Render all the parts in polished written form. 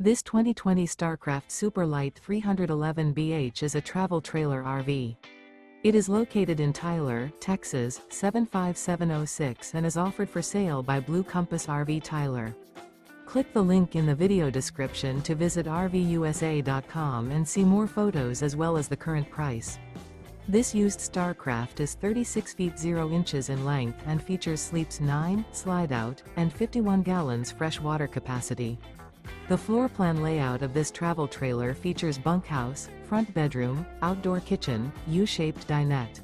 This 2020 Starcraft Super Lite 311BH is a travel trailer RV. It is located in Tyler, Texas, 75706 and is offered for sale by Blue Compass RV Tyler. Click the link in the video description to visit RVUSA.com and see more photos as well as the current price. This used Starcraft is 36 feet 0 inches in length and features sleeps 9, Slideout, and 51 gallons fresh water capacity. The floor plan layout of this travel trailer features bunkhouse, front bedroom, outdoor kitchen, U-shaped dinette.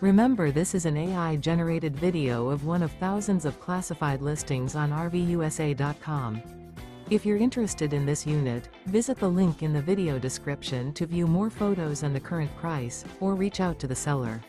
Remember, this is an AI-generated video of one of thousands of classified listings on RVUSA.com. If you're interested in this unit, visit the link in the video description to view more photos and the current price, or reach out to the seller.